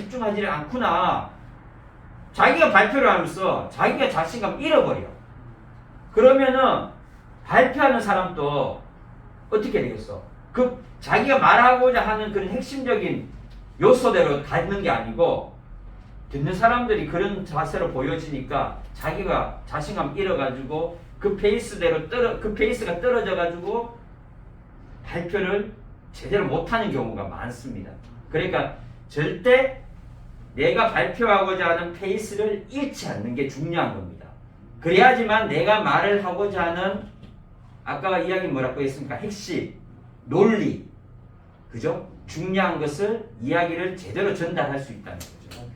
집중하지 않구나. 자기가 발표를 하면서 자기가 자신감 잃어버려. 그러면은 발표하는 사람도 어떻게 되겠어? 그 자기가 말하고자 하는 그런 핵심적인 요소대로 갖는 게 아니고 듣는 사람들이 그런 자세로 보여지니까 자기가 자신감 잃어가지고 그 페이스대로 그 페이스가 떨어져가지고 발표를 제대로 못하는 경우가 많습니다. 그러니까 절대 내가 발표하고자 하는 페이스를 잃지 않는 게 중요한 겁니다. 그래야지만 내가 말을 하고자 하는 아까 이야기 뭐라고 했습니까? 핵심, 논리, 그죠? 중요한 것을 이야기를 제대로 전달할 수 있다는 거죠.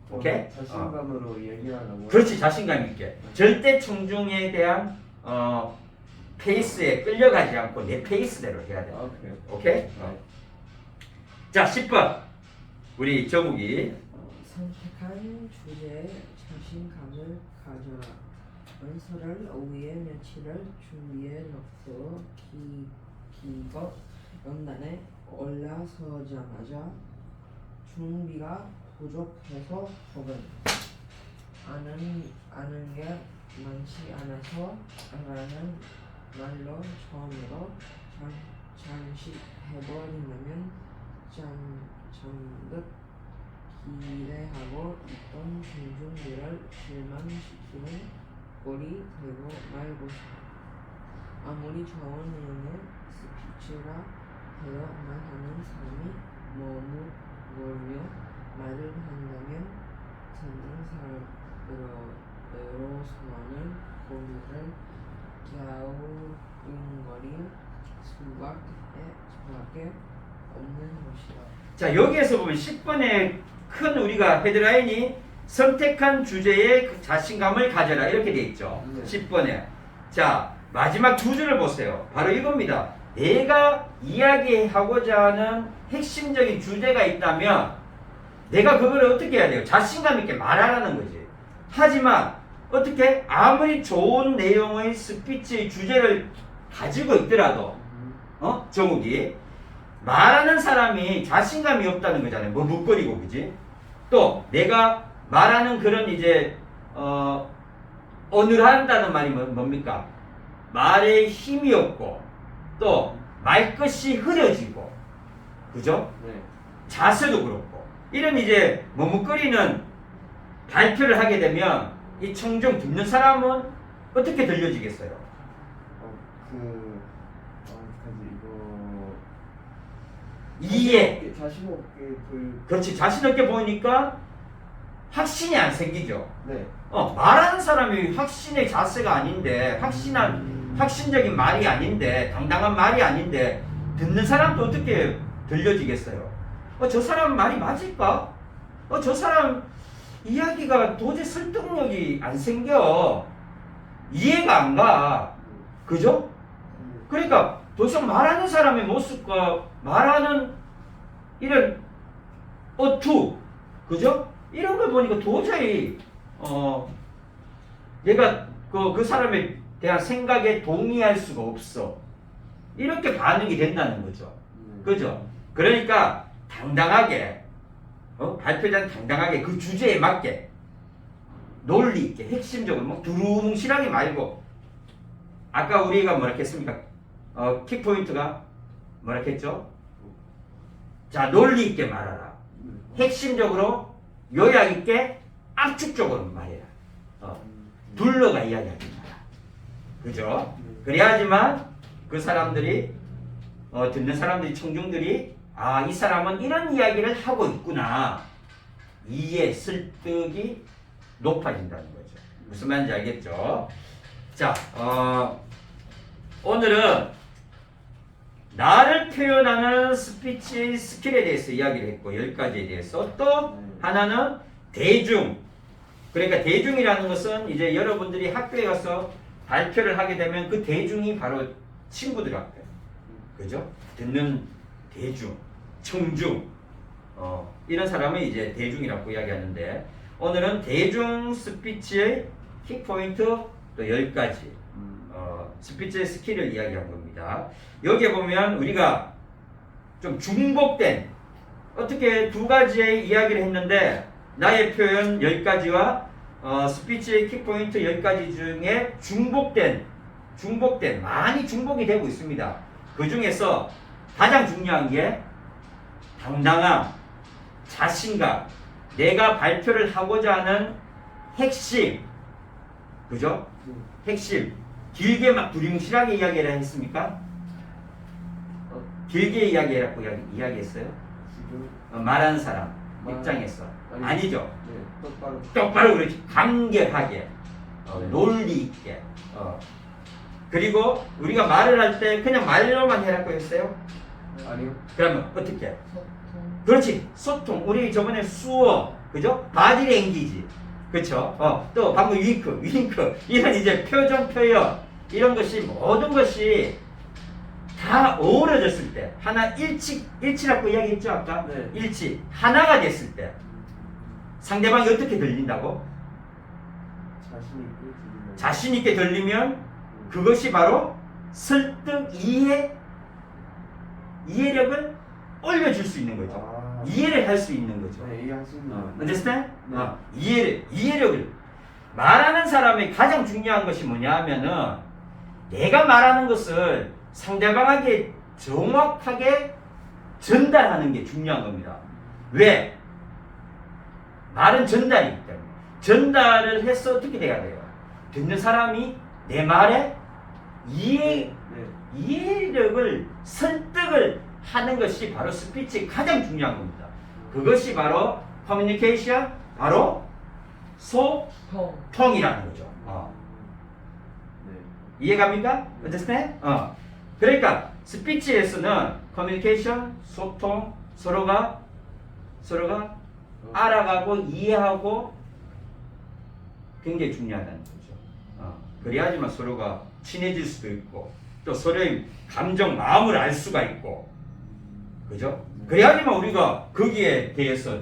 오케이? 자신감으로 얘기하는 그렇지, 자신감 있게. 절대 청중에 대한 페이스에 끌려가지 않고 내 페이스대로 해야 돼. 오케이? 자, 10번. 우리 정욱이. 선택한 주제에 자신감을 가져라. 원서를 오후에 며칠을 준비해 놓고 기껏 연단에 올라서자마자 준비가 부족해서 혹은 아는 게 많지 않아서 라는 말로 처음으로 잠시 해버리면 잠듯 기대하고 있던 중중들을 실망시키는 꼴이 되고 말고서 아무리 좋은 내용의 스피치가 되어만 하는 사람이 머뭇거리며 말을 한다면 듣는 사람으로서는 고민을 갸우뚱거릴 수밖에 없는 것이다. 자, 여기에서 보면 10번에 큰 우리가 헤드라인이 선택한 주제에 자신감을 가져라 이렇게 돼 있죠. 10번에. 자, 마지막 두 줄을 보세요. 바로 이겁니다. 내가 이야기하고자 하는 핵심적인 주제가 있다면 내가 그걸 어떻게 해야 돼요? 자신감 있게 말하라는 거지. 하지만 어떻게 아무리 좋은 내용의 스피치의 주제를 가지고 있더라도 정욱이 말하는 사람이 자신감이 없다는 거잖아요. 머뭇거리고, 그지? 또 내가 말하는 그런 이제 어눌한다는 말이 뭡니까? 말에 힘이 없고 또 말끝이 흐려지고, 그죠? 네. 자세도 그렇고 이런 이제 머뭇거리는 발표를 하게 되면 이 청중 듣는 사람은 어떻게 들려지겠어요? 이해. 자신 없게 그렇지. 자신 없게 보이니까 확신이 안 생기죠. 네. 말하는 사람이 확신의 자세가 아닌데, 확신적인 말이 아닌데, 당당한 말이 아닌데, 듣는 사람도 어떻게 들려지겠어요? 저 사람 말이 맞을까? 저 사람 이야기가 도저히 설득력이 안 생겨. 이해가 안 가. 그죠? 그러니까 도대체 말하는 사람의 모습과 말하는 이런 어투, 그죠? 이런 걸 보니까 도저히 얘가 그 사람에 대한 생각에 동의할 수가 없어. 이렇게 반응이 된다는 거죠. 그죠? 그러니까 당당하게 발표자는 당당하게 그 주제에 맞게 논리 있게 핵심적으로 뭐 두루뭉실하게 말고, 아까 우리가 뭐라 했습니까? 키포인트가 뭐라 했죠? 자, 논리 있게 말하라. 핵심적으로 요약 있게 압축적으로 말해라. 둘러가 이야기하지 마라. 그죠? 그래야지만 그 사람들이 듣는 사람들이, 청중들이 이 사람은 이런 이야기를 하고 있구나. 이해, 설득이 높아진다는 거죠. 무슨 말인지 알겠죠? 자, 오늘은 나를 표현하는 스피치 스킬에 대해서 이야기를 했고, 10가지에 대해서. 또 하나는 대중. 그러니까 대중이라는 것은 이제 여러분들이 학교에 가서 발표를 하게 되면 그 대중이 바로 친구들 앞에, 그죠? 듣는 대중, 청중, 이런 사람을 이제 대중이라고 이야기하는데, 오늘은 대중 스피치의 킥포인트 또 10가지 스피치 스킬을 이야기한 겁니다. 여기에 보면 우리가 좀 중복된 어떻게 두 가지의 이야기를 했는데 나의 표현 10가지와 스피치의 키포인트 10가지 중에 중복된 많이 중복이 되고 있습니다. 그 중에서 가장 중요한 게 당당함, 자신감, 내가 발표를 하고자 하는 핵심, 그죠? 핵심. 길게 막 두리뭉실하게 이야기를 했습니까? 길게 이야기해라고 이야기했어요? 지금 말하는 사람 말- 입장에서 아니, 아니죠. 네, 똑바로 똑바로 그렇지 간결하게 논리 있게 그리고 우리가 말을 할 때 그냥 말로만 해라고 했어요? 아니요. 그러면 어떻게? 소통. 그렇지 소통 우리 저번에 수어 그죠? 바디랭귀지 그쵸? 또 방금 윙크 이런 이제 표정 표현 이런 것이 모든 것이 다 어우러졌을 때 하나 일치라고 이야기했죠 아까? 네. 일치 하나가 됐을 때 상대방이 어떻게 들린다고? 자신 있게 들리는. 자신 있게 들리면 그것이 바로 설득 이해력을 올려줄 수 있는 거죠. 아. 이해를 할 수 있는 거죠. 네, 이해할 수 있는. understand? 네. 이해력을 말하는 사람의 가장 중요한 것이 뭐냐 하면은 내가 말하는 것을 상대방에게 정확하게 전달하는 게 중요한 겁니다. 왜? 말은 전달이기 때문에 전달을 해서 어떻게 돼야 돼요? 듣는 사람이 내 말에 네. 이해력을 설득을 하는 것이 바로 스피치의 가장 중요한 겁니다. 그것이 바로 커뮤니케이션, 바로 소통이라는 거죠. 네. 이해갑니까? understand? 그러니까 스피치에서는 커뮤니케이션, 소통, 서로가 알아가고 이해하고 굉장히 중요하다는 거죠. 그래야지만 서로가 친해질 수도 있고 또 서로의 감정, 마음을 알 수가 있고 그죠? 그래야지만 우리가 거기에 대해서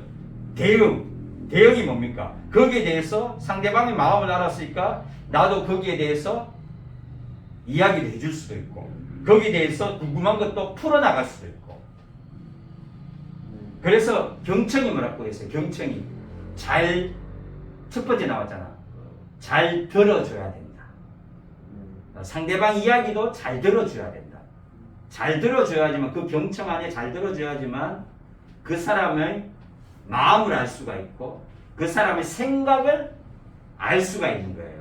대응이 뭡니까? 거기에 대해서 상대방의 마음을 알았으니까 나도 거기에 대해서 이야기를 해줄 수도 있고 거기에 대해서 궁금한 것도 풀어나갈 수도 있고 그래서 경청이 뭐라고 했어요? 경청이 첫 번째 나왔잖아. 잘 들어줘야 된다. 상대방 이야기도 잘 들어줘야 된다. 잘 들어줘야지만 그 경청 안에 잘 들어줘야지만 그 사람의 마음을 알 수가 있고 그 사람의 생각을 알 수가 있는 거예요.